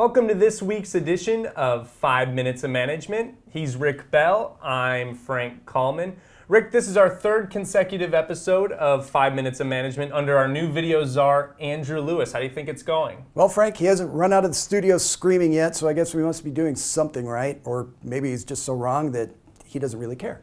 Welcome to this week's edition of 5 Minutes of Management. He's Rick Bell. I'm Frank Kalman. Rick, this is our third consecutive episode of 5 Minutes of Management under our new video czar, Andrew Lewis. How do you think it's going? Well, Frank, he hasn't run out of the studio screaming yet, so I guess we must be doing something right. Or maybe he's just so wrong that he doesn't really care.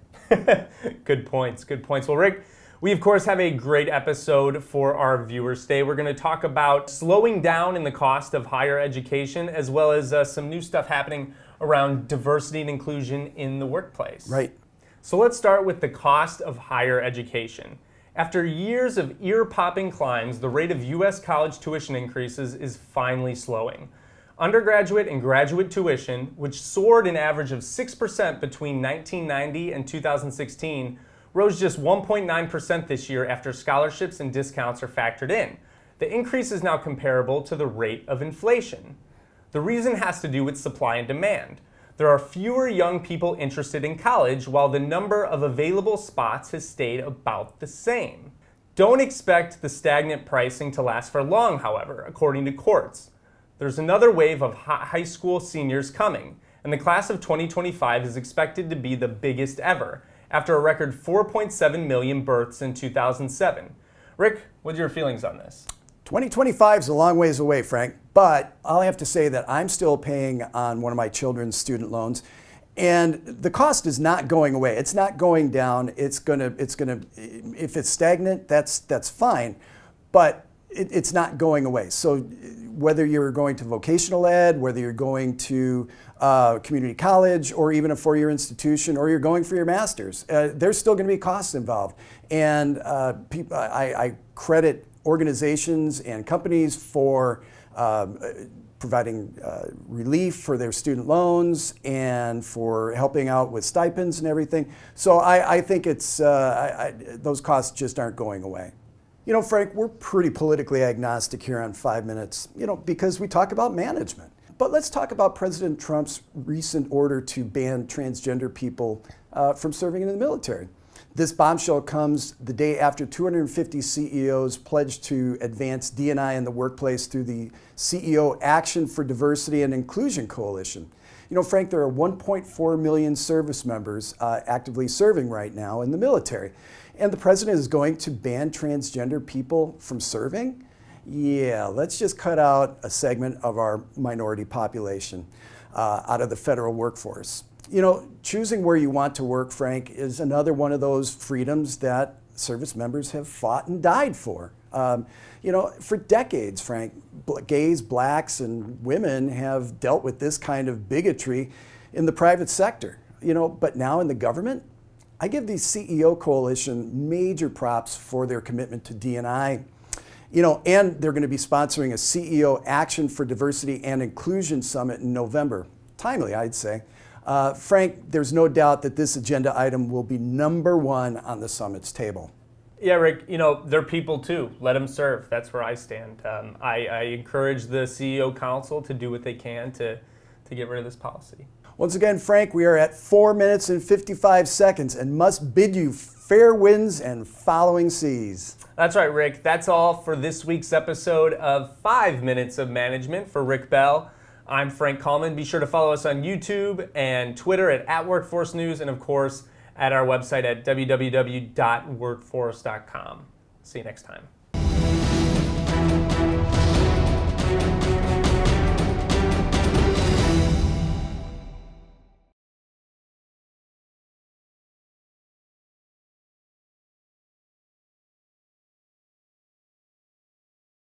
Good points, good points. Well, Rick, we of course have a great episode for our viewers today. We're going to talk about slowing down in the cost of higher education, as well as some new stuff happening around diversity and inclusion in the workplace. Right. So let's start with the cost of higher education. After years of ear-popping climbs, the rate of U.S. college tuition increases is finally slowing. Undergraduate and graduate tuition, which soared an average of 6% between 1990 and 2016, rose just 1.9% this year after scholarships and discounts are factored in. The increase is now comparable to the rate of inflation. The reason has to do with supply and demand. There are fewer young people interested in college, while the number of available spots has stayed about the same. Don't expect the stagnant pricing to last for long, however, according to courts. There's another wave of high school seniors coming, and the class of 2025 is expected to be the biggest ever, after a record 4.7 million births in 2007. Rick, what are your feelings on this? 2025 is a long ways away, Frank, but I'll have to say that I'm still paying on one of my children's student loans, and the cost is not going away. It's not going down. It's gonna. If it's stagnant, that's fine, but it's not going away. So whether you're going to vocational ed, whether you're going to community college, or even a four-year institution, or you're going for your master's, there's still going to be costs involved. And I credit organizations and companies for providing relief for their student loans and for helping out with stipends and everything. So I think it's those costs just aren't going away. You know, Frank, we're pretty politically agnostic here on 5 Minutes, because we talk about management. But let's talk about President Trump's recent order to ban transgender people from serving in the military. This bombshell comes the day after 250 CEOs pledged to advance D&I in the workplace through the CEO Action for Diversity and Inclusion Coalition. You know, Frank, there are 1.4 million service members actively serving right now in the military. And the president is going to ban transgender people from serving? Yeah, let's just cut out a segment of our minority population out of the federal workforce. You know, choosing where you want to work, Frank, is another one of those freedoms that service members have fought and died for. For decades, Frank, gays, blacks, and women have dealt with this kind of bigotry in the private sector. But now in the government, I give the CEO Coalition major props for their commitment to D&I. And they're going to be sponsoring a CEO Action for Diversity and Inclusion Summit in November. Timely, I'd say. Frank, there's no doubt that this agenda item will be number one on the summit's table. Yeah, Rick, they're people too. Let them serve. That's where I stand. I encourage the CEO Council to do what they can to get rid of this policy. Once again, Frank, we are at 4 minutes and 55 seconds and must bid you fair winds and following seas. That's right, Rick. That's all for this week's episode of 5 Minutes of Management. For Rick Bell, I'm Frank Kalman. Be sure to follow us on YouTube and Twitter at Workforce News, and of course at our website at www.workforce.com. See you next time.